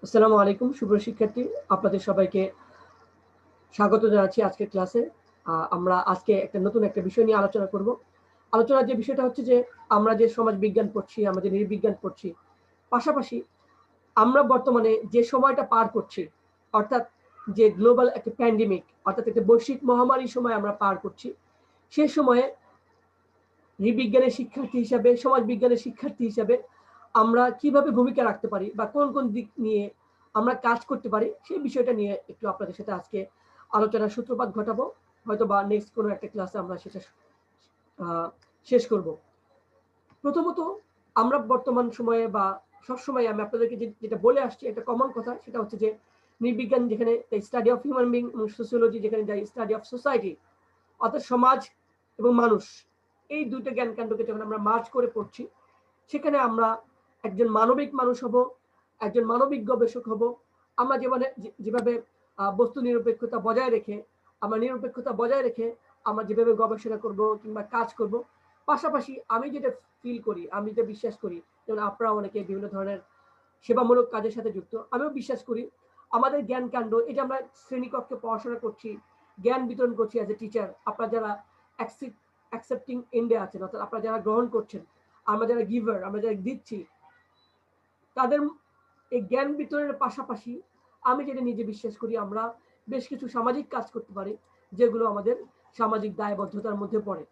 আসসালামু আলাইকুম সুপ্রিয় শিক্ষার্থী, আপনাদের সবাইকে স্বাগত জানাচ্ছি আজকের ক্লাসে। আমরা আজকে নতুন একটা বিষয় নিয়ে আলোচনা করব। আলোচনার যে বিষয়টা হচ্ছে যে আমরা যে সমাজ বিজ্ঞান পড়ছি, আমরা যে নৃবিজ্ঞান পড়ছি, পাশাপাশি আমরা বর্তমানে যে সময়টা পার করছি, অর্থাৎ যে গ্লোবাল একটা প্যান্ডেমিক, অর্থাৎ একটা বৈশ্বিক মহামারীর সময় আমরা পার করছি, সেই সময়ে নৃবিজ্ঞানের শিক্ষার্থী হিসাবে, সমাজ বিজ্ঞানের শিক্ষার্থী হিসাবে আমরা কিভাবে ভূমিকা রাখতে পারি বা কোন কোন দিক নিয়ে আমরা কাজ করতে পারি, সেই বিষয়টা নিয়ে একটু আপনাদের সাথে আজকে আলোচনার সূত্রপাত ঘটাবো। হয়তো বা নেক্সট কোনো একটা ক্লাসে আমরা সেটা শেষ করব। প্রথমত, আমরা বর্তমান সময়ে বা সবসময় আমি আপনাদেরকে যেটা বলে আসছি, একটা কমন কথা, সেটা হচ্ছে যে নৃবিজ্ঞান যেখানে study of human being, sociology যেখানে স্টাডি অফ সোসাইটি, অর্থাৎ সমাজ এবং মানুষ, এই দুইটা জ্ঞান কেন্দ্রকে যখন আমরা মার্জ করে পড়ছি, সেখানে আমরা একজন মানবিক মানুষ হব, একজন মানবিক গবেষক হব। আমরা যেভাবে বস্তু নিরপেক্ষতা বজায় রেখে আমরা যেভাবে গবেষণা করব কিংবা কাজ করব, পাশাপাশি আমি যেটা ফিল করি, আমি যেটা বিশ্বাস করি, যেমন আপনারা অনেকে বিভিন্ন ধরনের সেবামূলক কাজের সাথে যুক্ত, আমিও বিশ্বাস করি আমাদের জ্ঞান কাণ্ড, এটা আমরা শ্রেণীকক্ষে পড়াশোনা করছি, জ্ঞান বিতরণ করছি অ্যাজ এ টিচার, আপনারা যারা অ্যাকসেপ্টিং এন্ডে আছেন, অর্থাৎ আপনারা যারা গ্রহণ করছেন, আমরা যারা গিভার, আমরা যারা দিচ্ছি, তাদের এই জ্ঞান বিতরণের পাশাপাশি আমি যেটা নিজে বিশ্বাস করি, আমরা বেশ কিছু সামাজিক কাজ করতে পারি, যেগুলো আমাদের সামাজিক দায়বদ্ধতার মধ্যে পড়ে।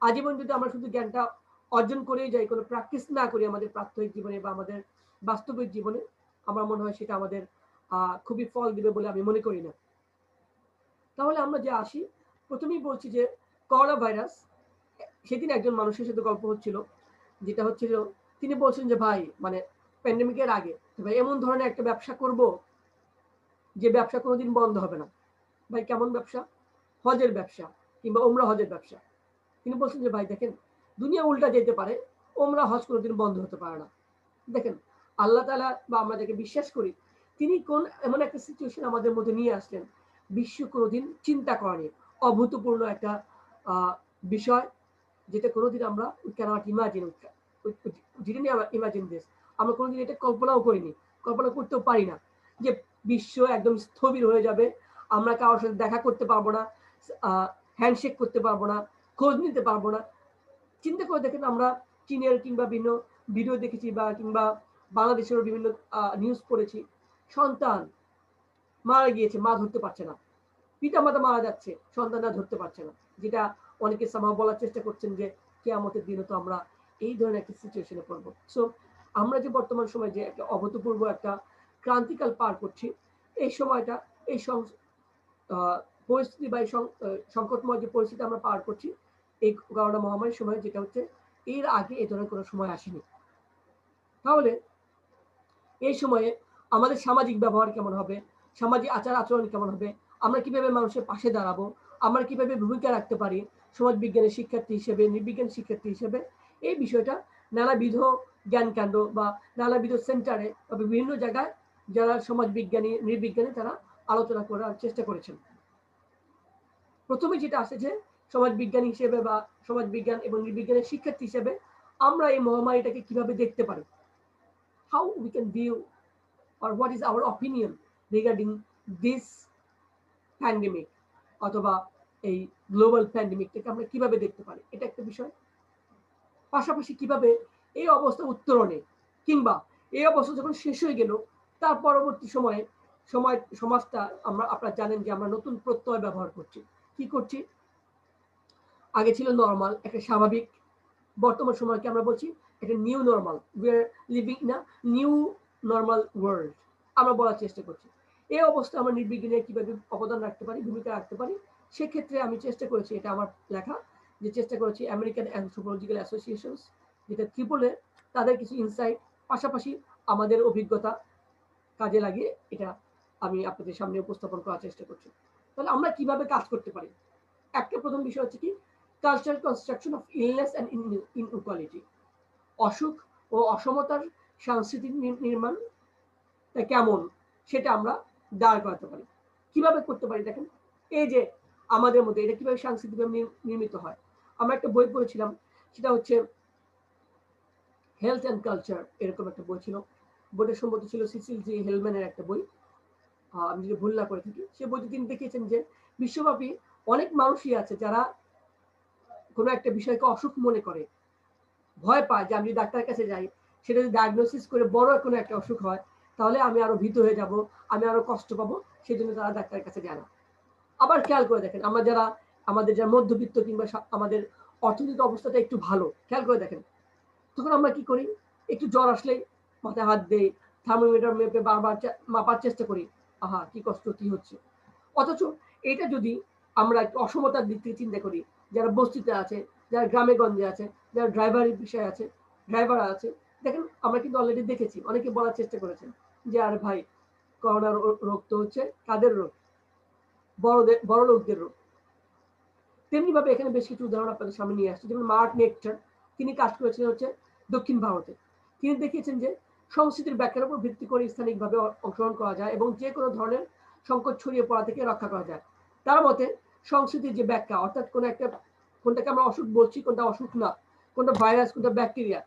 আজীবন যদি আমরা শুধু জ্ঞানটা অর্জন করেই যাই, কোনো প্র্যাকটিস না করি আমাদের প্রাত্যহিক জীবনে বা আমাদের বাস্তবিক জীবনে, আমার মনে হয় সেটা আমাদের খুবই ফল দিবে বলে আমি মনে করি না। তাহলে আমরা যে আসি, প্রথমেই বলছি যে করোনা ভাইরাস, সেদিন একজন মানুষের সাথে গল্প হচ্ছিল, যেটা হচ্ছিল, তিনি বলছেন যে ভাই, মানে প্যান্ডেমিকের আগে, ভাই এমন ধরনের একটা ব্যবসা করব যে ব্যবসা কোনোদিন বন্ধ হবে না। ভাই কেমন ব্যবসা? হজের ব্যবসা কিংবা ওমরা হজের ব্যবসা। তিনি বলছেন যে ভাই দেখেন, দুনিয়া উল্টা যেতে পারে, ওমরা হজ কোনোদিন বন্ধ হতে পারে না। দেখেন, আল্লাহ তাআলা বা আমরা যাকে বিশ্বাস করি, তিনি কোন এমন একটা সিচুয়েশন আমাদের মধ্যে নিয়ে আসলেন, বিশ্ব কোনোদিন চিন্তা করেনি, অভূতপূর্ণ একটা বিষয়, যেটা কোনোদিন আমরা cannot imagine, didn't imagine this, আমরা কোনোদিন এটা কল্পনাও করিনি, কল্পনা করতেও পারি না যে বিশ্ব একদম স্থবির হয়ে যাবে, আমরা কারোর সাথে দেখা করতে পারবো না, হ্যান্ডশেক করতে পারবো না, খোঁজ নিতে পারবো না। চিন্তা করে দেখেন, আমরা চীনের কিংবা বিভিন্ন ভিডিও দেখেছি বা কিংবা বাংলাদেশেরও বিভিন্ন নিউজ পড়েছি, সন্তান মারা গিয়েছে, মা ধরতে পারছে না, পিতা মাতা মারা যাচ্ছে, সন্তানরা ধরতে পারছে না, যেটা অনেকে সামহাও বলার চেষ্টা করছেন যে কিয়ামতের দিনে তো আমরা এই ধরনের একটা সিচুয়েশনে পড়বো। সো আমরা যে বর্তমান সময় যে একটা অভূতপূর্ব একটা ক্রান্তিকাল পার করছি, এই সময়টা, এই পরিস্থিতি বা এই সংকটময় যে পরিস্থিতি আমরা পার করছি, এই করোনা মহামারীর সময়, যেটা হচ্ছে এর আগে এই ধরনের কোনো সময় আসেনি। তাহলে এই সময়ে আমাদের সামাজিক ব্যবহার কেমন হবে, সামাজিক আচার আচরণ কেমন হবে, আমরা কিভাবে মানুষের পাশে দাঁড়াবো, আমরা কিভাবে ভূমিকা রাখতে পারি সমাজ বিজ্ঞানের শিক্ষার্থী হিসেবে, নৃবিজ্ঞান শিক্ষার্থী হিসেবে, এই বিষয়টা নানাবিধ জ্ঞানকাণ্ড বা নানাবিধ সেন্টারে বা বিভিন্ন জায়গায় যারা সমাজ বিজ্ঞানী, নৃবিজ্ঞানী, তারা আলোচনা করার চেষ্টা করেছেন। প্রথমে যেটা আসে যে সমাজ বিজ্ঞানী হিসেবে বা সমাজ বিজ্ঞান এবং নৃবিজ্ঞানের শিক্ষার্থী হিসেবে আমরা এই মহামারীটাকে কিভাবে দেখতে পারি, how we can view or what is our opinion regarding this pandemic, অথবা এই গ্লোবাল প্যান্ডেমিকটাকে আমরা কিভাবে দেখতে পারি, এটা একটা বিষয়। পাশাপাশি কিভাবে এই অবস্থা উত্তরণে কিংবা এই অবস্থা যখন শেষ হয়ে গেল, তার পরবর্তী সময়ে সমাজটা, আপনারা জানেন যে আমরা নতুন প্রত্যয় ব্যবহার করছি। কি করছি? আগে ছিল নরমাল, একটা স্বাভাবিক, বর্তমান সময়কে আমরা বলছি একটা new normal, we are living in a new normal world, আমরা বলার চেষ্টা করছি। এই অবস্থায় আমরা নির্বিঘ্নে কিভাবে অবদান রাখতে পারি, ভূমিকা রাখতে পারি, সেক্ষেত্রে আমি চেষ্টা করেছি, এটা আমার লেখা, যে চেষ্টা করেছি আমেরিকান অ্যানথ্রোপোলজিক্যাল অ্যাসোসিয়েশনস, যেটা ত্রিপলে, তাদের কিছু ইনসাইট, পাশাপাশি আমাদের অভিজ্ঞতা কাজে লাগিয়ে এটা আমি আপনাদের সামনে উপস্থাপন করার চেষ্টা করছি। তাহলে আমরা কিভাবে কাজ করতে পারি? একটা প্রথম বিষয় হচ্ছে কি, cultural construction of illness and inequality, অসুখ ও অসমতার সাংস্কৃতিক নির্মাণ কেমন, সেটা আমরা দাঁড় করাতে পারি। কিভাবে করতে পারি? দেখেন, এই যে আমাদের মধ্যে এটা কিভাবে সাংস্কৃতিকভাবে নির্মিত হয়। আমরা একটা বই পড়েছিলাম, সেটা হচ্ছে হেলথ অ্যান্ড কালচার, এরকম একটা বই ছিল। বইটা সম্ভবত ছিল সিসিল জি হেলম্যানের একটা বই, আমি যদি ভুল না করে থাকি। সে বইতে তিনি দেখিয়েছেন যে বিশ্বব্যাপী অনেক মানুষই আছে যারা কোনো একটা বিষয়কে অসুখ মনে করে, ভয় পায় যে আমি যদি ডাক্তারের কাছে যাই, সেটা যদি ডায়াগনোসিস করে বড় কোনো একটা অসুখ হয়, তাহলে আমি আরো ভীত হয়ে যাব, আমি আরো কষ্ট পাবো, সেজন্য তারা ডাক্তারের কাছে যায় না। আবার খেয়াল করে দেখেন, আমরা যারা আমাদের যারা মধ্যবিত্ত কিংবা আমাদের অর্থনৈতিক অবস্থাটা একটু ভালো, খেয়াল করে দেখেন, তখন আমরা কি করি? একটু জ্বর আসলেই মাথায় হাত দেই, থার্মোমিটার মেপে বারবার মাপার চেষ্টা করি। আহা কি কষ্ট, কি হচ্ছে? অথচ এটা যদি আমরা একটু অসমতার দিক থেকে চিন্তা করি, যারা বস্তিতে আছে, যারা গ্রামে গঞ্জে আছে, যারা ড্রাইভারের বিষয় আছে, ড্রাইভার আছে, দেখেন আমরা কিন্তু অলরেডি দেখেছি, অনেকে বলার চেষ্টা করেছেন যে আরে ভাই, করোনার রোগ তো হচ্ছে কাদের রোগ? বড় লোকদের রোগ। তেমনি ভাবে এখানে বেশ কিছু উদাহরণ আপনাদের সামনে নিয়ে আসছি। যেমন মার্ক নেকটার, তিনি কাজ করেছিলেন হচ্ছে দক্ষিণ ভারতে। তিনি দেখিয়েছেন যে সংস্কৃতির ব্যাখ্যার উপর ভিত্তি করে স্থানিকভাবে অংশগ্রহণ করা যায় এবং যে কোনো ধরনের সংকট ছড়িয়ে পড়া থেকে রক্ষা করা যায়। তার মতে সংস্কৃতির যে ব্যাখ্যা, অর্থাৎ কোনো একটা, কোনটাকে আমরা অসুখ বলছি, কোনটা অসুখ না, কোনটা ভাইরাস, কোনটা ব্যাকটেরিয়া,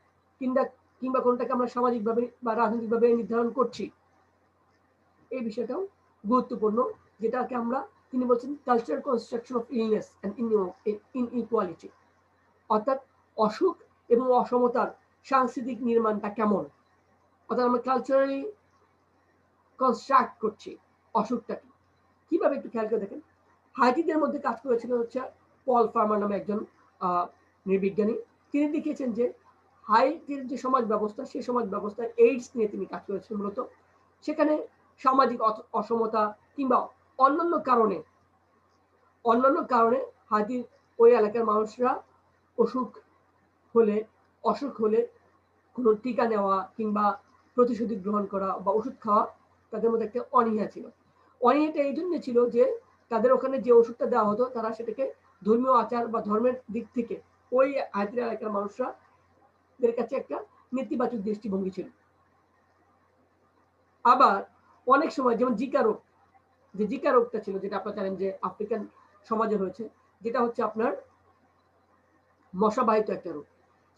কিংবা কোনটাকে আমরা সামাজিকভাবে বা রাজনৈতিকভাবে নির্ধারণ করছি, এই বিষয়টাও গুরুত্বপূর্ণ, যেটাকে আমরা, তিনি বলছেন cultural construction of illness and inequality, অর্থাৎ অসুখ এবং অসমতার সাংস্কৃতিক নির্মাণটা কেমন, অর্থাৎ আমরা কালচারালি কনস্ট্রাক্ট করছি অসুখটাকে কিভাবে, একটু খেয়াল করে দেখেন। হাইতিদের মধ্যে কাজ করেছিলেন হচ্ছে পল ফার্মার নামে একজন নৃবিজ্ঞানী। তিনি দেখিয়েছেন যে হাইতির যে সমাজ ব্যবস্থা, সেই সমাজ ব্যবস্থায় এইডস নিয়ে তিনি কাজ করেছেন মূলত। সেখানে সামাজিক অসমতা কিংবা অন্যান্য কারণে হাইতির ওই এলাকার মানুষরা অসুখ হলে কোনো টিকা নেওয়া কিংবা প্রতিষেধক গ্রহণ করা বা ওষুধ খাওয়া, তাদের মধ্যে একটা অনীহা ছিল। অনীহাটা এই জন্য ছিল যে তাদের ওখানে যে ওষুধটা দেওয়া হতো, তারা সেটাকে ধর্মীয় আচার বা ধর্মের দিক থেকে ওই হাইতির এলাকার মানুষরা দের কাছে একটা নেতিবাচক দৃষ্টিভঙ্গি ছিল। আবার অনেক সময় যেমন জিকা রোগটা ছিল, যেটা আপনারা জানেন যে আফ্রিকান সমাজে হয়েছে, যেটা হচ্ছে আপনার মশাবাহিত একটা রোগ।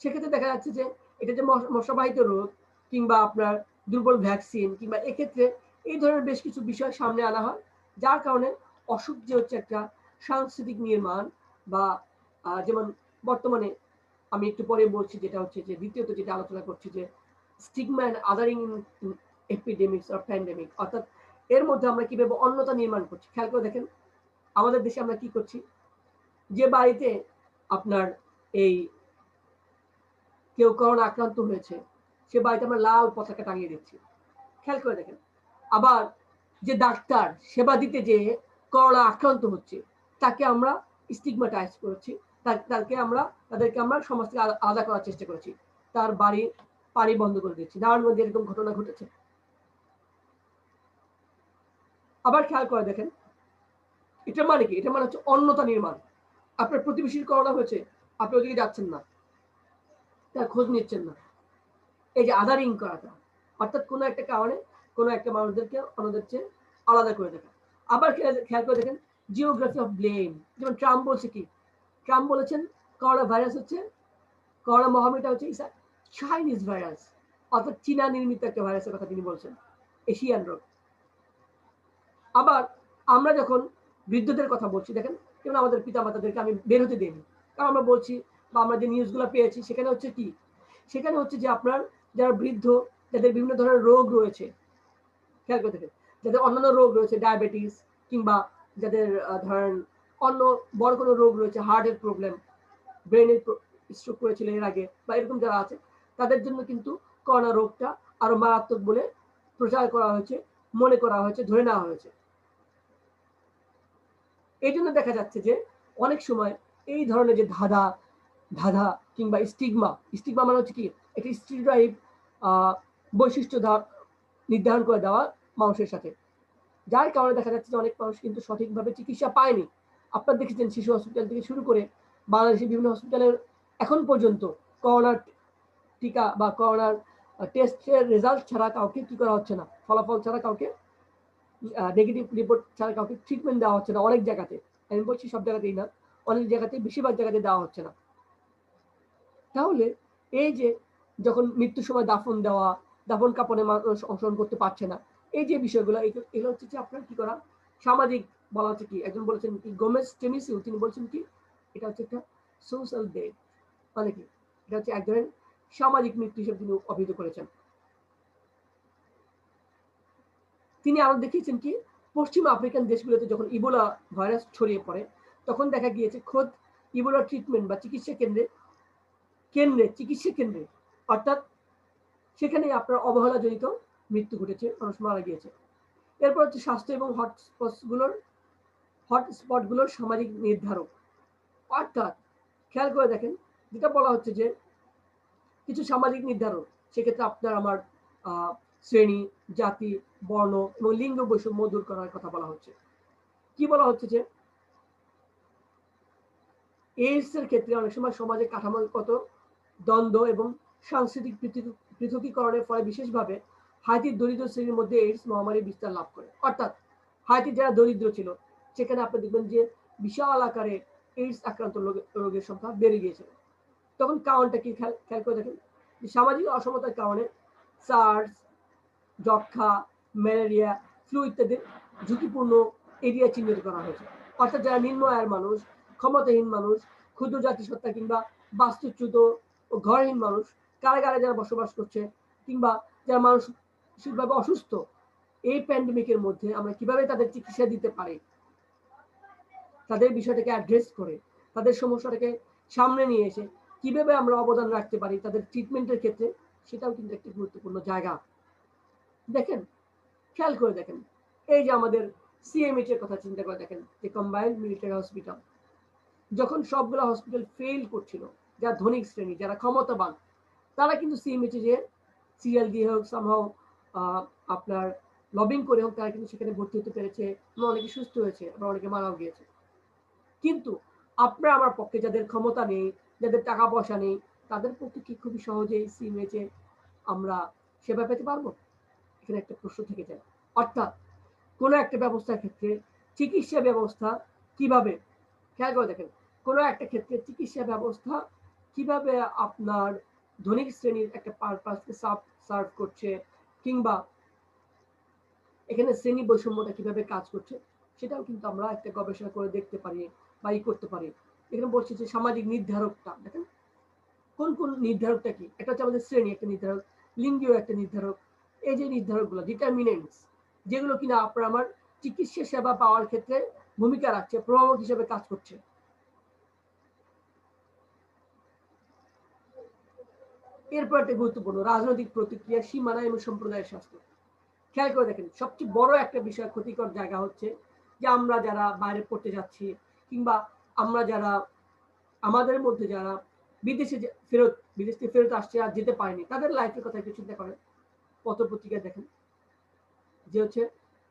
সেক্ষেত্রে দেখা যাচ্ছে যে এটা যে মশাবাহিত রোগ কিংবা আপনার দুর্বল ভ্যাকসিন কিংবা এক্ষেত্রে এই ধরনের বেশ কিছু বিষয় সামনে আনা হয়, যার কারণে অসুখ যে হচ্ছে একটা সাংস্কৃতিক নির্মাণ বা যেমন বর্তমানে আমি একটু পরে বলছি, যেটা হচ্ছে যে দ্বিতীয়ত যেটা আলোচনা করছি যে stigma and othering এপিডেমিক্স or pandemic, অর্থাৎ এর মধ্যে আমরা কিভাবে অন্যতা নির্মাণ করছি। খেয়াল করে দেখেন আমাদের দেশে আমরা কি করছি, যে বাড়িতে আপনার এই কেউ করোনা আক্রান্ত হয়েছে, সে বাড়িতে আমরা লাল পতাকা টাঙিয়ে দিচ্ছি, খেয়াল করে দেখেন। আবার যে ডাক্তার সেবা দিতে যে করোনা আক্রান্ত হচ্ছে, তাকে আমরা স্টিগমাটাইজ করেছি, তাদেরকে আমরা সমাজ থেকে আলাদা করার চেষ্টা করেছি, তার বাড়ি পানি বন্ধ করে দিচ্ছি। নারায়ণগঞ্জে এরকম ঘটনা ঘটেছে। আবার খেয়াল করে দেখেন, এটা মানে কি? এটা মানে হচ্ছে অন্যতা নির্মাণ। আপনার প্রতিবেশীর করোনা হয়েছে, আপনি ওদিকে যাচ্ছেন না, তার খোঁজ নিচ্ছেন না, এই যে আদারিং করাটা, অর্থাৎ কোনো একটা কারণে কোনো একটা মানুষদেরকে অন্যদের চেয়ে আলাদা করে দেখা। আবার খেয়াল করে দেখেন জিওগ্রাফি অফ ব্লেম। যেমন ট্রাম্প বলছে কি, ট্রাম্প বলেছেন করোনা ভাইরাস হচ্ছে, করোনা মহামারীটা হচ্ছে চাইনিজ ভাইরাস, অর্থাৎ চীনা নির্মিত একটা ভাইরাসের কথা তিনি বলছেন, এশিয়ান রোগ। আবার আমরা যখন বৃদ্ধদের কথা বলছি, দেখেন যেমন আমাদের পিতা মাতাদেরকে আমি বের হতে দিইনি, কারণ আমরা বলছি বা আমরা যে নিউজগুলো পেয়েছি সেখানে হচ্ছে কি, সেখানে হচ্ছে যে আপনার যারা বৃদ্ধ, যাদের বিভিন্ন ধরনের রোগ রয়েছে, খেয়াল করে দেখেন, যাদের অন্যান্য রোগ রয়েছে, ডায়াবেটিস কিংবা যাদের ধরেন অন্য বড় কোনো রোগ রয়েছে, হার্টের প্রবলেম, ব্রেনের স্ট্রোক করেছিল এর আগে বা এরকম যারা আছে, তাদের জন্য কিন্তু করোনা রোগটা আরো মারাত্মক বলে প্রচার করা হয়েছে, মনে করা হয়েছে, ধরে নেওয়া হয়েছে। এই জন্য দেখা যাচ্ছে যে অনেক সময় এই ধরনের যে ধাঁধা কিংবা স্টিগমা মানে হচ্ছে কি, একটি স্টিরিওটাইপ বৈশিষ্ট্য নির্ধারণ করে দেওয়া মানুষের সাথে, যার কারণে দেখা যাচ্ছে যে অনেক মানুষ কিন্তু সঠিকভাবে চিকিৎসা পায়নি। আপনারা দেখেছেন শিশু হসপিটাল থেকে শুরু করে বাংলাদেশের বিভিন্ন হসপিটালের এখন পর্যন্ত করোনার টিকা বা করোনার টেস্টের রেজাল্ট ছাড়া কাউকে কি করা হচ্ছে না, ফলাফল ছাড়া কাউকে, নেগেটিভ রিপোর্ট ছাড়া কাউকে ট্রিটমেন্ট দেওয়া হচ্ছে না অনেক জায়গাতে। আমি বলছি সব জায়গাতেই না, অনেক জায়গাতে, বেশিরভাগ জায়গাতে দেওয়া হচ্ছে না। তাহলে এই যে যখন মৃত্যুর সময় দাফন দেওয়া দাফন কাপনে মানুষ অংশগ্রহণ করতে পারছে না। এই যে বিষয়গুলো, এগুলো হচ্ছে যে আপনার কি করা, সামাজিক বলা হচ্ছে কি, একজন বলেছেন কি, গোমেজ টেমিসিউ, তিনি বলছেন কি, এটা হচ্ছে একটা সোশ্যাল ডেথ, মানে কি, এটা হচ্ছে এক ধরনের সামাজিক মৃত্যু হিসেবে তিনি অভিহিত করেছেন। তিনি আরো দেখিয়েছেন কি, পশ্চিম আফ্রিকান দেশগুলোতে যখন ইবোলা ভাইরাস ছড়িয়ে পড়ে, তখন দেখা গিয়েছে খোদ ইবোলা ট্রিটমেন্ট বা চিকিৎসা কেন্দ্রে অর্থাৎ সেখানে আপনার অবহেলাজনিত মৃত্যু ঘটেছে, মানুষ মারা গিয়েছে। এরপর হচ্ছে স্বাস্থ্য এবং হটস্পটগুলোর সামাজিক নির্ধারক, অর্থাৎ খেয়াল করে দেখেন, যেটা বলা হচ্ছে যে কিছু সামাজিক নির্ধারক, সেক্ষেত্রে আপনার আমার শ্রেণী, জাতি, বর্ণ এবং লিঙ্গ বৈষম্য দূর করার কথা বলা হচ্ছে। কি বলা হচ্ছে যে এইডস এর ক্ষেত্রে অনেক সময় সমাজে কাঠামোগত দ্বন্দ্ব এবং সাংস্কৃতিক পৃথকীকরণের ফলে বিশেষভাবে হাইতির দরিদ্র শ্রেণীর মধ্যে এইডস মহামারী বিস্তার লাভ করে। অর্থাৎ হাইতির যারা দরিদ্র ছিল, সেখানে আপনি দেখবেন যে বিশাল আকারে এইডস আক্রান্ত রোগের সংখ্যা বেড়ে গিয়েছিল। তখন কারণটা কি, খেয়াল করে দেখেন, যে সামাজিক অসমতার কারণে সার্স, যক্ষা, ম্যালেরিয়া, ফ্লু ইত্যাদি ঝুঁকিপূর্ণ এরিয়া চিহ্নিত করা হয়েছে। অর্থাৎ যারা নিম্ন আয়ের মানুষ, ক্ষমতাহীন মানুষ, ক্ষুদ্র জাতিসত্তা কিংবা বাস্তুচ্যুত ও ঘরহীন মানুষ, কারাগারে যারা বসবাস করছে, কিংবা যারা মানসিকভাবে অসুস্থ, এই প্যান্ডেমিকের মধ্যে আমরা কিভাবে তাদের চিকিৎসা দিতে পারি, তাদের বিষয়টাকে অ্যাড্রেস করে, তাদের সমস্যাটাকে সামনে নিয়ে এসে কিভাবে আমরা অবদান রাখতে পারি তাদের ট্রিটমেন্টের ক্ষেত্রে, সেটাও কিন্তু একটি গুরুত্বপূর্ণ জায়গা। দেখেন, খেয়াল করে দেখেন, এই যে আমাদের সিএমএইচ এর কথা চিন্তা করে দেখেন, যে কম্বাইন্ড মিলিটারি হসপিটাল, যখন সবগুলো হসপিটাল ফেল করছিল, যারা ধনিক শ্রেণী, যারা ক্ষমতাবান, তারা কিন্তু সিএমএইচ যে সিরিয়াল দিয়ে হোক, সামহাও আপনার লবিং করে হোক, তারা কিন্তু সেখানে ভর্তি হতে পেরেছে, অনেকে সুস্থ হয়েছে, আবার অনেকে মারাও গিয়েছে। কিন্তু আপনার আমার পক্ষে যাদের ক্ষমতা নেই, যাদের টাকা পয়সা নেই, তাদের পক্ষে কি খুবই সহজেই সিএমএইচ এ আমরা সেবা পেতে পারবো? এখানে একটা প্রশ্ন থেকে যায়। অর্থাৎ কোনো একটা ব্যবস্থার ক্ষেত্রে চিকিৎসা ব্যবস্থা কিভাবে, খেয়াল করে দেখেন, কোনো একটা ক্ষেত্রে চিকিৎসা ব্যবস্থা কিভাবে আপনার ধনিক শ্রেণীর একটা পারপাসকে সার্ভ করছে, কিংবা এখানে শ্রেণী বৈষম্যটা কিভাবে কাজ করছে, সেটাও কিন্তু আমরা একটা গবেষণা করে দেখতে পারি বা করতে পারি। এখানে বলছি যে সামাজিক নির্ধারকটা দেখেন, কোন কোন নির্ধারকটা কি, একটা হচ্ছে আমাদের শ্রেণী একটা নির্ধারক, লিঙ্গীয় একটা নির্ধারক। এই যে নির্ধারকগুলো, ডিটারমিনেন্টস, যেগুলো কিনা আপনার আমার চিকিৎসা সেবা পাওয়ার ক্ষেত্রে ভূমিকা রাখছে, প্রভাবক হিসেবে কাজ করছে। এরপর একটা গুরুত্বপূর্ণ রাজনৈতিক প্রতিক্রিয়া, সীমানা এবং সম্প্রদায়ের স্বাস্থ্য। খেয়াল করে দেখেন, সবচেয়ে বড় একটা বিষয়, ক্ষতিকর জায়গা হচ্ছে যে আমরা যারা বাইরে পড়তে যাচ্ছি, কিংবা আমরা যারা আমাদের মধ্যে যারা বিদেশ থেকে ফেরত আসছে আর যেতে পারেনি, তাদের লাইফের কথা একটু চিন্তা করেন। পত্র-পত্রিকায় দেখেন যে হচ্ছে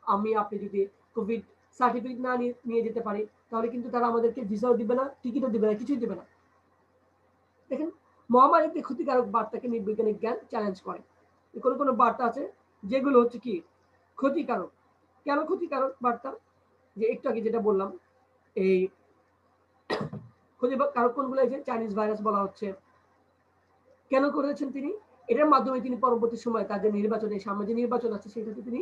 আপনি যদি কোভিড সার্টিফিকেট না নিয়ে যেতে পারি, তাহলে কিন্তু তারা আমাদেরকে ভিসাও দিবে না, টিকিটও দিবে না, কিছুই দিবে না। দেখেন, মহামারীতে ক্ষতিকারক বার্তাকে নির্বিজ্ঞানিক জ্ঞান চ্যালেঞ্জ করে। কোনো কোনো বার্তা আছে যেগুলো হচ্ছে কি ক্ষতিকারক। কেন ক্ষতিকারক বার্তা? যে একটু আগে যেটা বললাম, এই ক্ষতিকারক কোনগুলো, এই যে চাইনিজ ভাইরাস বলা হচ্ছে, কেন করেছেন তিনি? এটার মাধ্যমে তিনি পরবর্তী সময় তাদের নির্বাচনে, সামনে যে নির্বাচন আছে সেটাতে তিনি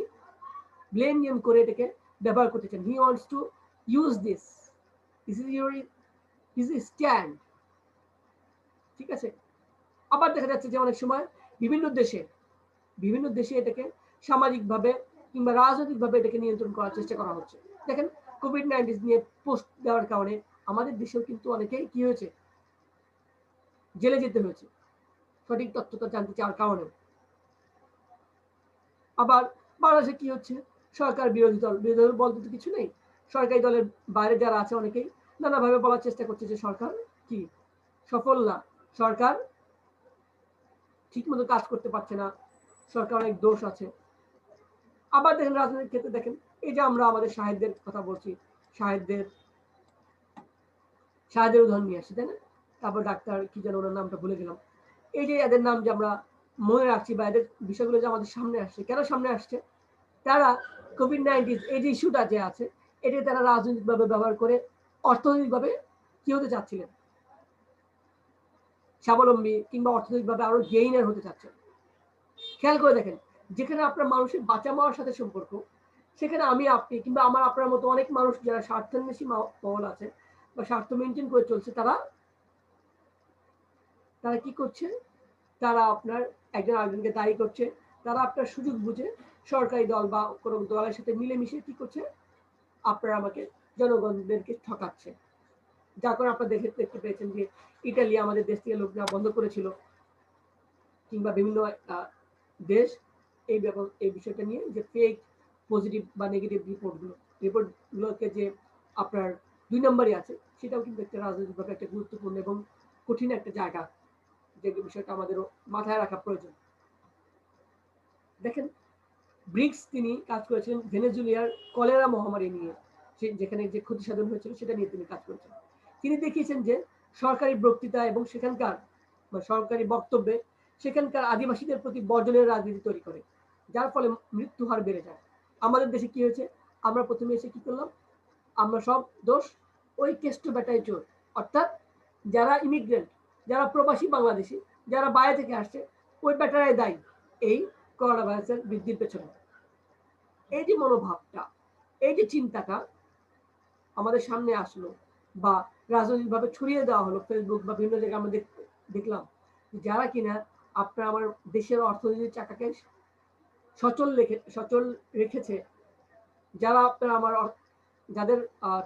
ব্লেম গেম করে এটাকে ব্যবহার করতে চান। He wants to use this is his stand. ঠিক আছে। আবার দেখা যাচ্ছে যে অনেক সময় বিভিন্ন দেশে এটাকে সামাজিকভাবে কিংবা রাজনৈতিকভাবে এটাকে নিয়ন্ত্রণ করার চেষ্টা করা হচ্ছে। দেখেন, কোভিড-19 নিয়ে পোস্ট দেওয়ার কারণে আমাদের দেশেও কিন্তু অনেকেই কি হয়েছে, জেলে যেতে হয়েছে সঠিক তথ্যটা জানতে চাওয়ার কারণে। আবার বাংলাদেশে কি হচ্ছে, সরকার বিরোধী দল বলতে তো কিছু নেই, সরকারি দলের বাইরে যারা আছে অনেকেই নানাভাবে বলার চেষ্টা করছে যে সরকার কি সফল না, সরকার ঠিকমতো কাজ করতে পারছে না, সরকার অনেক দোষ আছে। আবার দেখেন রাজনৈতিক ক্ষেত্রে দেখেন, এই যে আমরা আমাদের শাহেদদের কথা বলছি, শাহেদদের উদাহরণ নিয়ে আসছি, তাই না? তারপর ডাক্তার কি যেন, ওনার নামটা ভুলে গেলাম। এই যে এদের নাম যে আমরা মনে রাখছি বা এদের বিষয়গুলো যে আমাদের সামনে আসছে, কেন সামনে আসছে? তারা কোভিড-19 এই যে ইস্যুটা যে আছে, এটা তারা রাজনৈতিকভাবে ব্যবহার করে অর্থনৈতিকভাবে কি হতে চাচ্ছিলেন, স্বাবলম্বী কিংবা অর্থনৈতিকভাবে আরো গেইনার হতে চাচ্ছেন। খেয়াল করে দেখেন, যেখানে আপনার মানুষের বাঁচা মারার সাথে সম্পর্ক, সেখানে আমি আপনি কিংবা আমার আপনার মতো অনেক মানুষ যারা স্বার্থান্বেষী মহল আছে বা স্বার্থ মেনটেন করে চলছে, তারা কি করছে? তারা আপনার একজন আরেকজনকে দায়ী করছে। তারা আপনার সুযোগ বুঝে সরকারি দল বা কোনো দলের সাথে মিলেমিশে কি করছে? আপনারা আমাকে জনগণদেরকে ঠকাচ্ছে। যার কারণে আপনারা দেখতে পেয়েছেন যে ইটালি আমাদের দেশ থেকে লোক নেওয়া বন্ধ করেছিল, কিংবা বিভিন্ন দেশ এই বিষয়টা নিয়ে যে ফেক পজিটিভ বা নেগেটিভ রিপোর্টগুলোকে যে আপনার ২ নম্বরই আছে, সেটাও কিন্তু একটা রাজনৈতিকভাবে একটা গুরুত্বপূর্ণ এবং কঠিন একটা জায়গা, যে বিষয়টা আমাদেরও মাথায় রাখা প্রয়োজন। দেখেন, ব্রিক্স তিনি কাজ করেছেন ভেনেজুয়েলার কলেরা মহামারী নিয়ে, যেখানে যে ক্ষতি সাধন হয়েছিল সেটা নিয়ে তিনি কাজ করেছেন। তিনি দেখিয়েছেন যে সরকারি বক্তৃতা এবং সেখানকার সরকারি বক্তব্যে সেখানকার আদিবাসীদের প্রতি বর্জনের রাজনীতি তৈরি করে, যার ফলে মৃত্যু হার বেড়ে যায়। আমাদের দেশে কি হয়েছে? আমরা প্রথমে এসে কি করলাম? আমরা সব দোষ ওই কেষ্ট বেটায় চোর, অর্থাৎ যারা ইমিগ্রেন্ট, যারা প্রবাসী বাংলাদেশি, যারা বাইরে থেকে আসছে, ওই বেটারাই দায়ী এই করোনা ভাইরাসের বৃদ্ধির পেছনে। এই যে মনোভাবটা, এই যে চিন্তাটা আমাদের সামনে আসলো বা রাজনৈতিকভাবে ছড়িয়ে দেওয়া হলো ফেসবুক বা বিভিন্ন জায়গায় আমরা দেখলাম, যারা কিনা আপনার আমার দেশের অর্থনীতির চাকাকে সচল রেখেছে, যারা আপনার আমার যাদের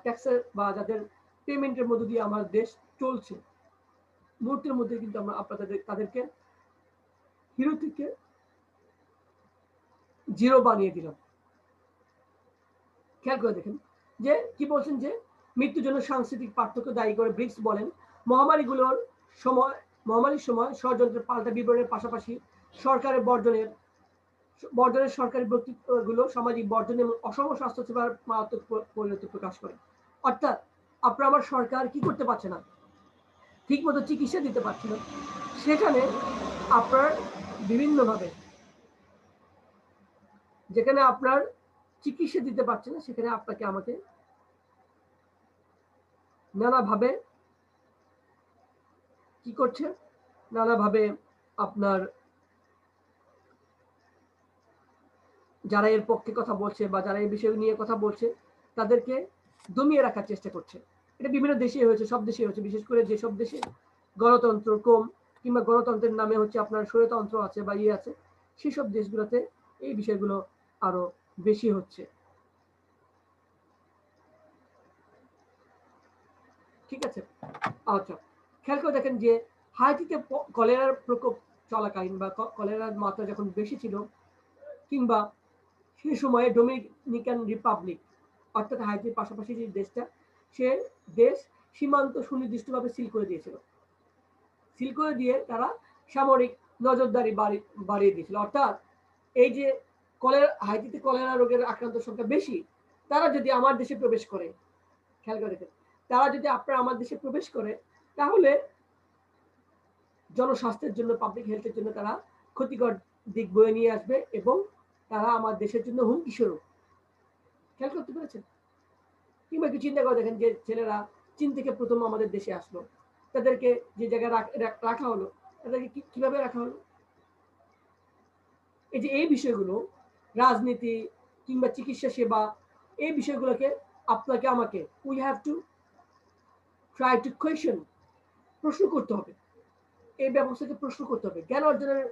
ট্যাক্সের বা যাদের পেমেন্টের মধ্যে দিয়ে আমার দেশ চলছে, মুহূর্তের মধ্যে কিন্তু আমরা তাদেরকে হিরো থেকে জিরো বানিয়ে দিলাম। খেয়াল করে দেখেন যে কি বলছেন, যে মৃত্যুর জন্য সাংস্কৃতিক পার্থক্য দায়ী করে ব্রিক্স বলেন মহামারীর সময় ষড়যন্ত্রের পাল্টা বিবরণের পাশাপাশি সরকারের বর্জনের সরকারি বক্তৃতাগুলো সামাজিক বর্জন এবং অসম স্বাস্থ্যসেবার মারাত্মক পরিণতি প্রকাশ করে। অর্থাৎ আপনার আমার সরকার কি করতে পারছে না, ঠিক মতো চিকিৎসা দিতে পারছে না, সেখানে আপনার বিভিন্নভাবে, যেখানে আপনার চিকিৎসা দিতে পারছে না, সেখানে আপনাকে আমাকে নানাভাবে কি করছে? নানাভাবে আপনার যারা এর পক্ষে কথা বলছে বা যারা এই বিষয় নিয়ে কথা বলছে, তাদেরকে দমিয়ে রাখার চেষ্টা করছে। এটা বিভিন্ন দেশে হয়েছে, সব দেশে হয়েছে। বিশেষ করে যেসব দেশে গণতন্ত্র কম কিংবা গণতন্ত্রের নামে হচ্ছে আপনার স্বৈরতন্ত্র আছে বা আছে, সেসব দেশগুলোতে এই বিষয়গুলো আরো বেশি হচ্ছে। ঠিক আছে? আচ্ছা, খেয়াল করে দেখেন যে হাইতিতে কলেরার প্রকোপ চলাকালীন বা কলেরার মাত্রা যখন বেশি ছিল, কিংবা সে সময়ে ডোমিনিকান রিপাবলিক, অর্থাৎ হাইতির পাশাপাশি যে দেশটা, সে দেশ সীমান্ত সুনির্দিষ্টভাবে সিল করে দিয়েছিল। সিল করে দিয়ে তারা সামরিক নজরদারি বাড়িয়ে দিয়েছিল। অর্থাৎ এই যে হাইতিতে কলেরা রোগের আক্রান্ত সংখ্যা বেশি, তারা যদি আমার দেশে প্রবেশ করে, খেয়াল করে দেখেন, তারা যদি আপনার আমার দেশে প্রবেশ করে, তাহলে জনস্বাস্থ্যের জন্য, পাবলিক হেলথের জন্য তারা ক্ষতিকর দিক বয়ে নিয়ে আসবে এবং তারা আমার দেশের জন্য হুমকি স্বরূপ। খেয়াল করতে পেরেছেন? কিংবা একটু চিন্তা করে দেখেন যে ছেলেরা চীন থেকে প্রথম আমাদের দেশে আসলো, তাদেরকে যে জায়গায় রাখা হলো, তাদেরকে কিভাবে রাখা হলো? এই যে এই বিষয়গুলো, রাজনীতি কিংবা চিকিৎসা সেবা, এই বিষয়গুলোকে আপনাকে আমাকে we have to try to question, প্রশ্ন করতে হবে। এই ব্যবস্থাকে প্রশ্ন করতে হবে। জ্ঞান অর্জনের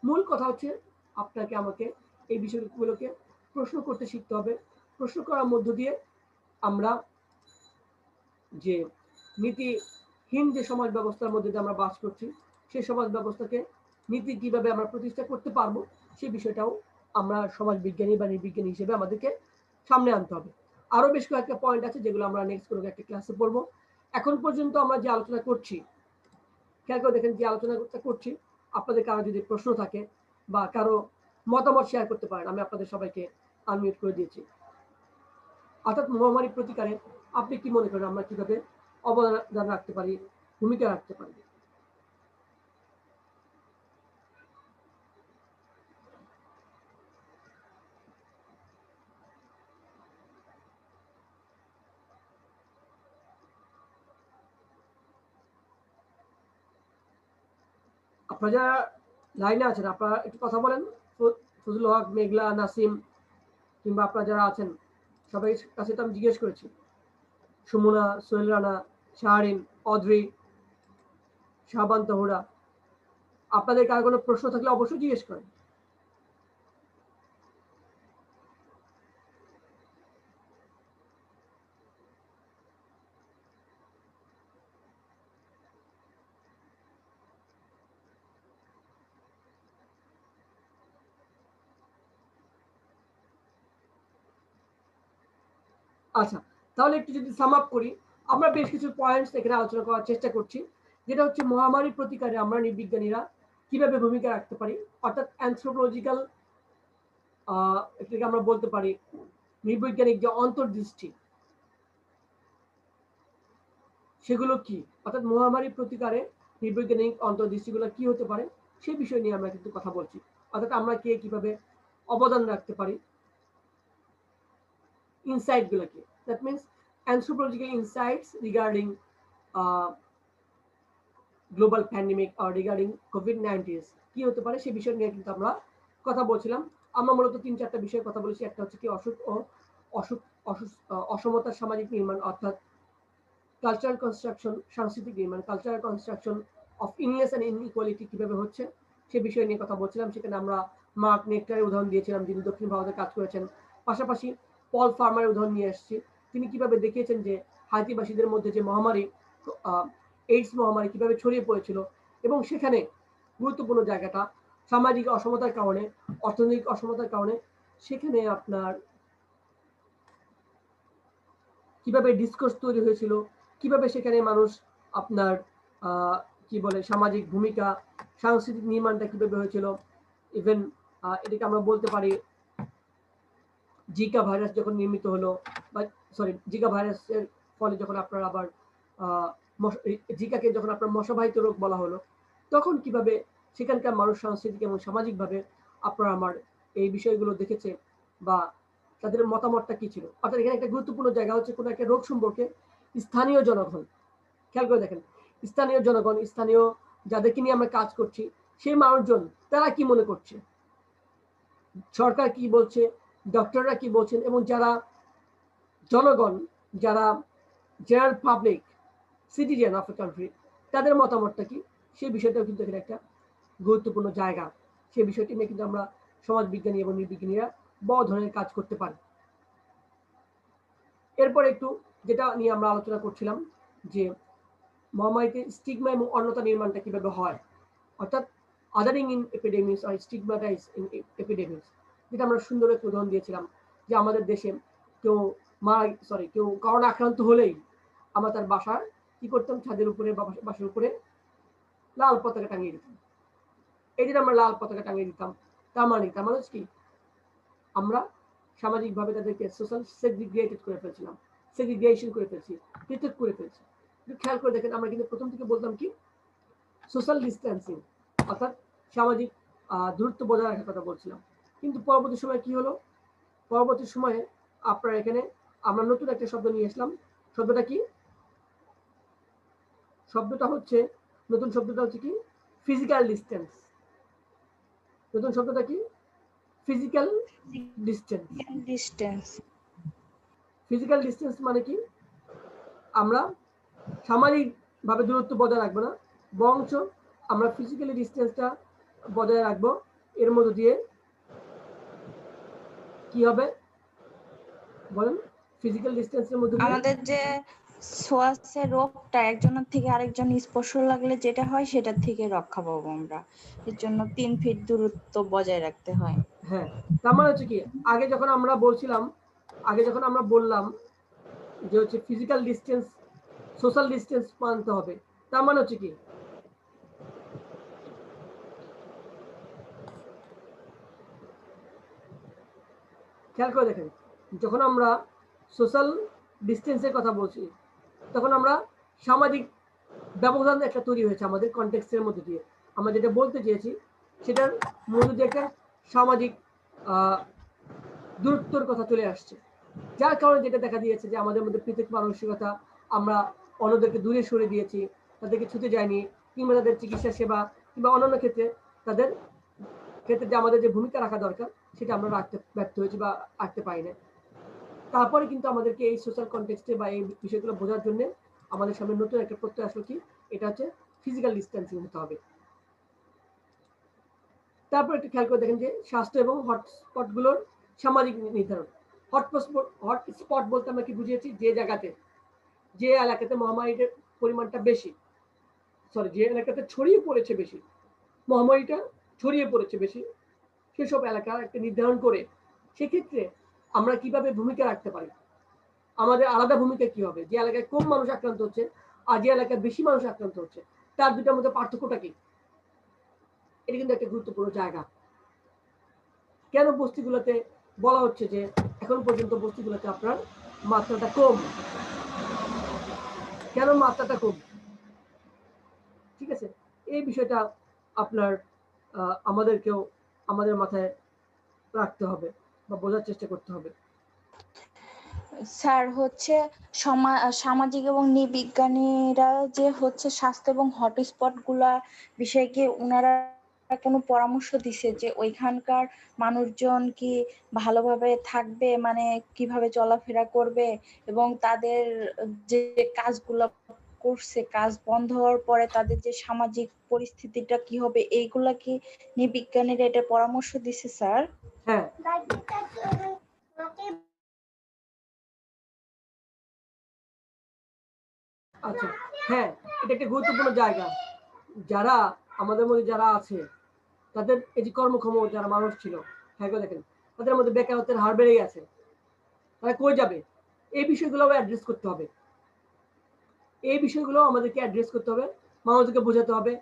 মূল কথা হচ্ছে আপনাকে আমাকে এই বিষয়গুলোকে প্রশ্ন করতে শিখতে হবে। প্রশ্ন করার মধ্য দিয়ে আমরা যে নীতিহীন যে সমাজ ব্যবস্থার মধ্যে দিয়ে আমরা বাস করছি, সেই সমাজ ব্যবস্থাকে নীতি কিভাবে আমরা প্রতিষ্ঠা করতে পারবো, সেই বিষয়টাও আমরা সমাজ বিজ্ঞানী বা নৃবিজ্ঞানী হিসেবে আমাদেরকে সামনে আনতে হবে। আরো বেশ কয়েকটা পয়েন্ট আছে যেগুলো আমরা নেক্সট কোনো একটা ক্লাসে পড়বো। এখন পর্যন্ত আমরা যে আলোচনা করছি, খেয়াল করে দেখেন যে আলোচনাটা করছি, আপনাদের কারো যদি প্রশ্ন থাকে বা কারো মতামত শেয়ার করতে পারেন, আমি আপনাদের সবাইকে আনমিউট করে দিয়েছি। অর্থাৎ মহামারী প্রতিকারে আপনি কি মনে করেন আমরা কিভাবে অবদান রাখতে পারি, ভূমিকা রাখতে পারি? আপনারা যারা লাইনে আছেন, আপনারা একটু কথা বলেন ফজলুল হক, মেঘলা, নাসিম কিংবা আপনারা যারা আছেন সবাই কাছে তো আমি জিজ্ঞেস করেছি, সুমনা, সোহেল রানা, শাহরিন, অদ্রি, শাহবান তহুরা, আপনাদের কার কোনো প্রশ্ন থাকলে অবশ্যই জিজ্ঞেস করেন। আচ্ছা, তাহলে একটু যদি সাম আপ করি, আমরা বেশ কিছু পয়েন্টস এখানে আলোচনা করার চেষ্টা করছি, যেটা হচ্ছে মহামারী প্রতিকারে আমরা নির্বিজ্ঞানীরা কিভাবে ভূমিকা রাখতে পারি, অর্থাৎ অ্যানথ্রোপোলজিক্যাল এটাকে আমরা বলতে পারি নির্বৈজ্ঞানিক যে অন্তর্দৃষ্টি সেগুলো কি, অর্থাৎ মহামারী প্রতিকারে নির্বৈজ্ঞানিক অন্তর্দৃষ্টিগুলো কি হতে পারে সেই বিষয় নিয়ে আমরা কিন্তু কথা বলছি, অর্থাৎ আমরা কে কিভাবে অবদান রাখতে পারি ইনসাইট গুলোকে, that means anthropological insights regarding global pandemic or regarding COVID-19 কি হতে পারে সেই বিষয় নিয়ে কিন্তু আমরা কথা বলছিলাম। আমরা মূলত 3-4টা বিষয়ে কথা বলেছি। একটা হচ্ছে কি অসুখ ও অসমতার সামাজিক নির্মাণ, অর্থাৎ কালচারাল কনস্ট্রাকশন, সাংস্কৃতিক নির্মাণ, cultural construction of illness and inequality কিভাবে হচ্ছে সে বিষয় নিয়ে কথা বলছিলাম। সেখানে আমরা মার্ক নেকটারের উদাহরণ দিয়েছিলাম, যিনি দক্ষিণ ভারতে কাজ করেছেন। পাশাপাশি পল ফার্মারের উদাহরণ নিয়ে এসেছি, তিনি কিভাবে দেখিয়েছেন যে হাইতিবাসীদের মধ্যে যে মহামারী, এইডস মহামারী কিভাবে ছড়িয়ে পড়েছিল এবং সেখানে গুরুত্বপূর্ণ জায়গাটা সামাজিক অসমতার কারণে, অর্থনৈতিক অসমতার কারণে সেখানে আপনার কিভাবে ডিসকোর্স তৈরি হয়েছিল, কিভাবে সেখানে মানুষ আপনার কি বলে সামাজিক ভূমিকা, সাংস্কৃতিক নির্মাণটা কিভাবে হয়েছিল। ইভেন এটাকে আমরা বলতে পারি জিকা ভাইরাস যখন নির্মিত হলো, বা সরি জিকা ভাইরাসের ফলে যখন আপনার আবার জিকাকে যখন আপনার মশাবাহিত রোগ বলা হলো, তখন কিভাবে সেখানকার মানুষ সাংস্কৃতিক এবং সামাজিকভাবে আপনার আমার এই বিষয়গুলো দেখেছে বা তাদের মতামতটা কি ছিল। অর্থাৎ এখানে একটা গুরুত্বপূর্ণ জায়গা হচ্ছে কোনো একটা রোগ সম্পর্কে স্থানীয় জনগণ, খেয়াল করে দেখেন, স্থানীয় জনগণ, স্থানীয় যাদেরকে নিয়ে আমরা কাজ করছি সেই মানুষজন তারা কি মনে করছে, সরকার কি বলছে, ডক্টররা কি বলছেন, এবং যারা জনগণ, যারা general public citizen of a country, তাদের মতামতটা কি সেই বিষয়টাও কিন্তু এখানে একটা গুরুত্বপূর্ণ জায়গা। সেই বিষয়টি নিয়ে কিন্তু আমরা সমাজবিজ্ঞানী এবং নির্বিজ্ঞানীরা বড় ধরনের কাজ করতে পারি। এরপর একটু যেটা নিয়ে আমরা আলোচনা করছিলাম যে মহামারীতে স্টিগমা এবং অন্যতা নির্মাণটা কিভাবে হয়, অর্থাৎ আদারিং ইন এপিডেমিক্স আর স্টিগমাটাইজ ইন এপিডেমিক্স, যেটা আমরা সুন্দর একটা উদাহরণ দিয়েছিলাম যে আমাদের দেশে কেউ কেউ করোনা আক্রান্ত হলেই আমরা তার বাসার কি করতাম, ছাদের উপরে বা বাসার উপরে লাল পতাকা টাঙিয়ে দিতাম। এই যে আমরা লাল পতাকা টাঙিয়ে দিতাম, তার মানে কি আমরা সামাজিকভাবে তাদেরকে সোশ্যাল সেগ্রিগেটেড করে ফেলছিলাম, সেগ্রিগেশন করে ফেলছি, পৃথক করে ফেলছি। খেয়াল করে দেখেন, আমরা কিন্তু প্রথম থেকে বলতাম কি সোশ্যাল ডিস্টেন্সিং, অর্থাৎ সামাজিক দূরত্ব বজায় রাখার কথা বলছিলাম। কিন্তু পরবর্তী সময় কি হলো, পরবর্তী সময়ে আপনার এখানে আমরা নতুন একটা শব্দ নিয়ে আসলাম। শব্দটা কি? নতুন শব্দটা হচ্ছে কি ফিজিক্যাল ডিস্টেন্স। নতুন শব্দটা কি? Physical distance. ফিজিক্যাল ডিস্টেন্স মানে কি, আমরা সামাজিক ভাবে দূরত্ব বজায় রাখবো না, বরঞ্চ আমরা ফিজিক্যালি ডিস্টেন্সটা বজায় রাখবো। এর মধ্য দিয়ে কি হবে বলেন? ফিজিক্যাল ডিস্টেন্সের মধ্যে আমাদের যে ছোঁয়াচে রোগটা একজনের থেকে আরেকজন স্পর্শ লাগলে যেটা হয় সেটার থেকে রক্ষা পাবো আমরা। এর জন্য 3 ফিট দূরত্ব বজায় রাখতে হয়। হ্যাঁ, তার মানে হচ্ছে কি আগে যখন আমরা বললাম যে হচ্ছে ফিজিক্যাল ডিস্টেন্স, সোশ্যাল ডিস্টেন্স মানতে হবে, তার মানে হচ্ছে কি খেয়াল করে দেখেন, যখন আমরা সোশ্যাল ডিস্টেন্সের কথা বলছি তখন আমরা সামাজিক ব্যবধান একটা তৈরি হয়েছে আমাদের কনটেক্সটের মধ্যে দিয়ে। আমরা যেটা বলতে চেয়েছি সেটার মধ্যে দিয়ে একটা সামাজিক দূরত্বর কথা চলে আসছে, যার কারণে যেটা দেখা দিয়েছে যে আমাদের মধ্যে পৃথক মানসিকতা, আমরা অন্যদেরকে দূরে সরে দিয়েছি, তাদেরকে ছুতে যায়নি, কিংবা তাদের চিকিৎসা সেবা কিংবা অন্যান্য ক্ষেত্রে তাদেরকে ক্ষেত্রে যে আমাদের যে ভূমিকা রাখা দরকার সেটা আমরা রাখতে ব্যর্থ হয়েছি বা রাখতে পারি না। তারপরে কিন্তু আমাদেরকে এই সোশ্যাল কনটেক্সটে বা এই বিষয়গুলো বোঝার জন্য আমাদের সামনে নতুন একটা প্রত্যয় আসলো কি, এটা হচ্ছে ফিজিক্যাল ডিস্টেন্সিং হতে হবে। তারপর একটু খেয়াল করে দেখেন যে স্বাস্থ্য এবং হটস্পটগুলোর সামাজিক নির্ধারণ। হটস্পট বলতে আমরা কি বুঝিয়েছি, যে জায়গাতে যে এলাকাতে মহামারীর পরিমাণটা বেশি, যে এলাকাতে ছড়িয়ে পড়েছে বেশি, মহামারীটা ছড়িয়ে পড়েছে বেশি, সেসব এলাকা একটা নির্ধারণ করে সেক্ষেত্রে আমরা কিভাবে ভূমিকা রাখতে পারি, আমাদের আলাদা ভূমিকা কি হবে, যে এলাকায় কম মানুষ আক্রান্ত হচ্ছে আর যে এলাকায় বেশি মানুষ আক্রান্ত হচ্ছে তার দুটার মধ্যে পার্থক্যটা কি। এটা কিন্তু একটা গুরুত্বপূর্ণ জায়গা। কেন বস্তিগুলোতে বলা হচ্ছে যে এখন পর্যন্ত বস্তিগুলোতে আপনার মাত্রাটা কম, কেন মাত্রাটা কম, ঠিক আছে, এই বিষয়টা আপনার আমাদেরকেও আমাদের মাথায় রাখতে হবে বা বোঝার চেষ্টা করতে হবে। স্যার হচ্ছে সামাজিক এবং নৃবিজ্ঞানীরা যে হচ্ছে স্বাস্থ্য এবং হটস্পট গুলা বিষয়ে কি ওনারা কোনো পরামর্শ দিছে যে ওইখানকার মানুষজন কি ভালোভাবে থাকবে, মানে কিভাবে চলাফেরা করবে এবং তাদের যে কাজগুলো করছে কাজ বন্ধ হওয়ার পরে তাদের যে সামাজিক পরিস্থিতিটা কি হবে, এইগুলা কি নৃবিজ্ঞানীরা এটা পরামর্শ দিছে স্যার? হ্যাঁ, আচ্ছা, হ্যাঁ, এটা একটা গুরুত্বপূর্ণ জায়গা। যারা আমাদের মধ্যে যারা আছে তাদের এই যে কর্মক্ষম যারা মানুষ ছিল, হ্যাঁ দেখেন তাদের মধ্যে বেকারত্বের হার বেড়ে গেছে, তারা কই যাবে, এই বিষয়গুলো অ্যাড্রেস করতে হবে। এই বিষয়গুলো আমাদেরকে অ্যাড্রেস করতে হবে, মানুষদেরকে বোঝাতে হবে।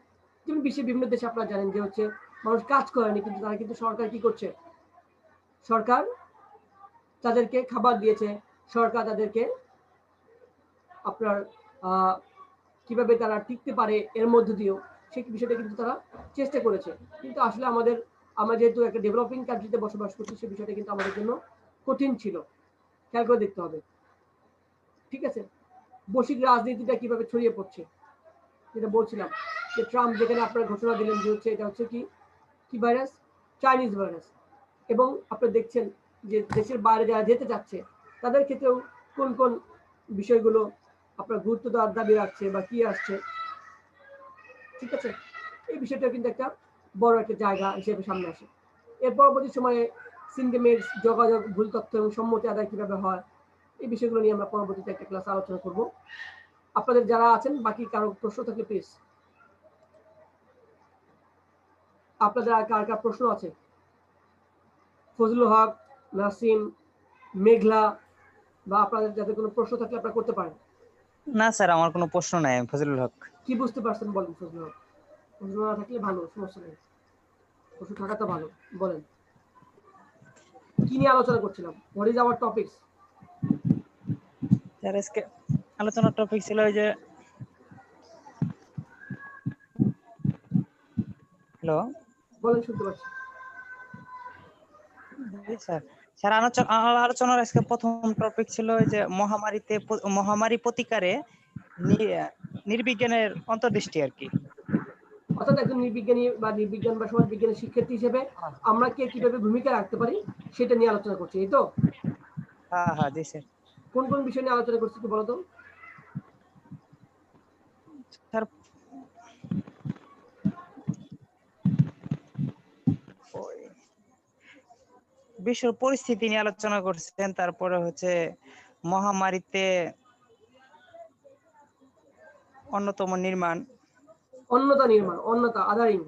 যেমন বিশ্বের বিভিন্ন দেশে আপনারা জানেন যে হচ্ছে মানুষ কাজ করেনি, কিন্তু তারা কিন্তু সরকার কি করছে, সরকার তাদেরকে খাবার দিয়েছে, সরকার তাদেরকে আপনার কিভাবে তারা টিকতে পারে এর মধ্য দিয়েও সেই বিষয়টা কিন্তু তারা চেষ্টা করেছে। কিন্তু আসলে আমরা যেহেতু একটা ডেভেলপিং কান্ট্রিতে বসবাস করছি, সেই বিষয়টা কিন্তু আমাদের জন্য কঠিন ছিল, খেয়াল করে দেখতে হবে, ঠিক আছে। বৈশ্বিক রাজনীতিটা কিভাবে ছড়িয়ে পড়ছে, যেটা বলছিলাম যে ট্রাম্প যেখানে আপনার ঘোষণা দিলেন যে হচ্ছে এটা হচ্ছে কি ভাইরাস, চাইনিজ ভাইরাস, এবং আপনারা দেখছেন যে দেশের বাইরে যারা যেতে চাচ্ছে তাদের ক্ষেত্রেও কোন কোন বিষয়গুলো আপনার গুরুত্ব দেওয়ার দাবি রাখছে বা কি আসছে, ঠিক আছে। এই বিষয়টা কিন্তু একটা বড় একটা জায়গা হিসেবে সামনে আসে। এর পরবর্তী সময়ে সিনগেমের যোগাযোগ, ভুল তথ্য এবং সম্মতি আদায় কিভাবে হয়, এই বিষয়গুলো নিয়ে আমরা পরবর্তীতে একটা ক্লাস আলোচনা করব। আপনাদের যারা আছেন বাকি কারো প্রশ্ন থাকলে প্লিজ, আপনাদের আর কার কার প্রশ্ন আছে, ফজলুল হক, নাসিম, মেঘলা, বা আপনাদের যাদের কোনো প্রশ্ন থাকলে আপনারা করতে পারেন। না স্যার, আমার কোনো প্রশ্ন নাই। ফজলুল হক। কি বুঝতে পারছেন বলেন ফজলুল হক? প্রশ্ন না থাকলে ভালো, সমস্যা নেই, প্রশ্ন থাকা তো ভালো, বলেন কি নিয়ে আলোচনা করছিলাম, what is our topics? Sir আজকে আলোচনার টপিক ছিল ওই যে, হ্যালো বলেন, শুনতে পাচ্ছি। স্যার স্যার আলোচনার আজকে প্রথম টপিক ছিল ওই যে মহামারী প্রতিকারে নির্বিজ্ঞানের অন্তর্দৃষ্টি আর কি। অর্থাৎ একজন নির্বিজ্ঞানী বা নির্বিজ্ঞান বা সমাজ বিজ্ঞানের শিক্ষার্থী হিসেবে আমরা কিভাবে ভূমিকা রাখতে পারি সেটা নিয়ে আলোচনা করছি, এই তো? হ্যাঁ হ্যাঁ জি স্যার। কোন কোন বিষয় নিয়ে আলোচনা করছি একটু বলো তো? স্যার বিশ্ব পরিস্থিতি নিয়ে আলোচনা করছেন, তারপরে হচ্ছে মহামারীতে অন্যতম নির্মাণ, অন্যতা আদারিং,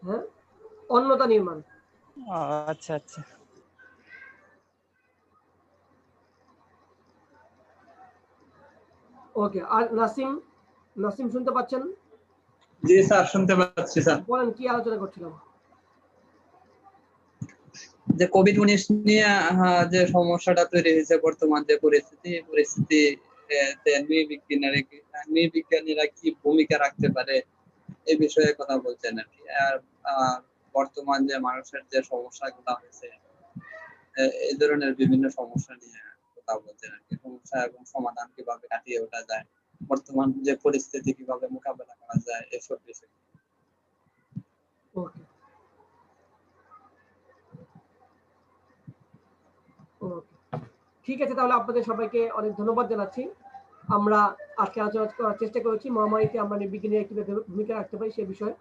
হ্যাঁ, অন্যতা নির্মাণ। আচ্ছা আচ্ছা। ওকে, আর নাসিম শুনতে পাচ্ছেন? জি স্যার, শুনতে পাচ্ছি স্যার। বলেন কি আলোচনা করছিলাম? যে কোভিড-19 নিয়ে যে সমস্যাটা তৈরি হয়েছে, বর্তমান যে পরিস্থিতি নৃবিজ্ঞানীরা কি ভূমিকা রাখতে পারে এই বিষয়ে কথা বলছেন আর কি। আর বর্তমান যে মানুষের যে সমস্যাগুলো হয়েছে, এই ধরনের বিভিন্ন সমস্যা নিয়ে কথা বলছেন আর কি। সমস্যা এবং সমাধান কিভাবে কাটিয়ে ওঠা যায় বর্তমান যে পরিস্থিতি কিভাবে মোকাবেলা করা যায় এসব বিষয়। ওকে ওকে ঠিক আছে, তাহলে আপনাদের সবাইকে অনেক ধন্যবাদ জানাচ্ছি। আমরা আজকে আলোচনা করার চেষ্টা করেছি মহামারীতে আমরা নির্বিঘ্নে কিভাবে ভূমিকা রাখতে পারি সে বিষয়ে।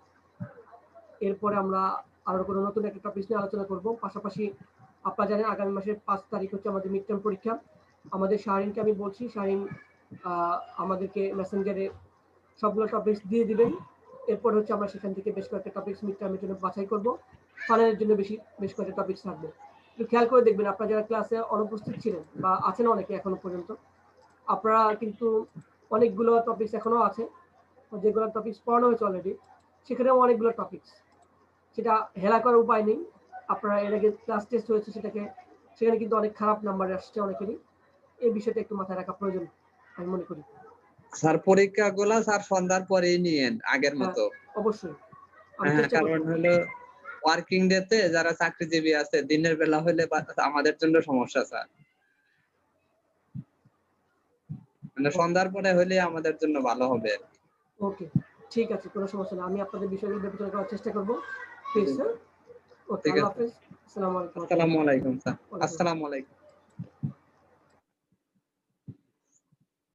এরপরে আমরা আরো কোনো নতুন একটা টপিক নিয়ে আলোচনা করব। পাশাপাশি আপনারা জানেন আগামী মাসের 5 তারিখ হচ্ছে আমাদের মিড টার্ম পরীক্ষা। আমাদের শাহরিনকে আমি বলছি, শাহরিন আমাদেরকে মেসেঞ্জারে সবগুলো টপিকস দিয়ে দিবেন। এরপর হচ্ছে আমরা সেখান থেকে বেশ কয়েকটা টপিকস মিড টার্মের জন্য বাছাই করব, ফাইনালের জন্য বেশ কয়েকটা টপিকস থাকবে। একটু খেয়াল করে দেখবেন আপনারা যারা ক্লাসে অনুপস্থিত ছিলেন বা আছেন অনেকে এখনো পর্যন্ত, আপনারা কিন্তু অনেকগুলো টপিকস এখনো আছে যেগুলো টপিকস পড়ানো হয়েছে অলরেডি, সেখানেও অনেকগুলো টপিকস, সেটা হেলা করার উপায় নেই। আপনারা এর আগে ক্লাস টেস্ট হয়েছে সেখানে কিন্তু অনেক খারাপ নাম্বার আসছে অনেকেরই, এই বিষয়টা একটু মাথায় রাখা প্রয়োজন আমি মনে করি। স্যার পরীক্ষাগুলো স্যার সন্ধ্যার পরেই নিয়েন আগের মতো। অবশ্যই আমি হ্যাঁ, চেষ্টা কারণ করব। হলো ওয়ার্কিং ডেতে যারা চাকরিজীবী আছে দিনের বেলা হলে আমাদের জন্য সমস্যা স্যার, মানে সন্ধ্যার পরে হলে আমাদের জন্য ভালো হবে। ওকে ঠিক আছে, কোনো সমস্যা না, আমি আপনাদের বিষয়গুলো বিবেচনা করার চেষ্টা করব। Please sir. ওকে, ঠিক আল্লাহ আছে। হাফেজ। আসসালামু আলাইকুম। আসসালামু আলাইকুম স্যার। আসসালামু আলাইকুম।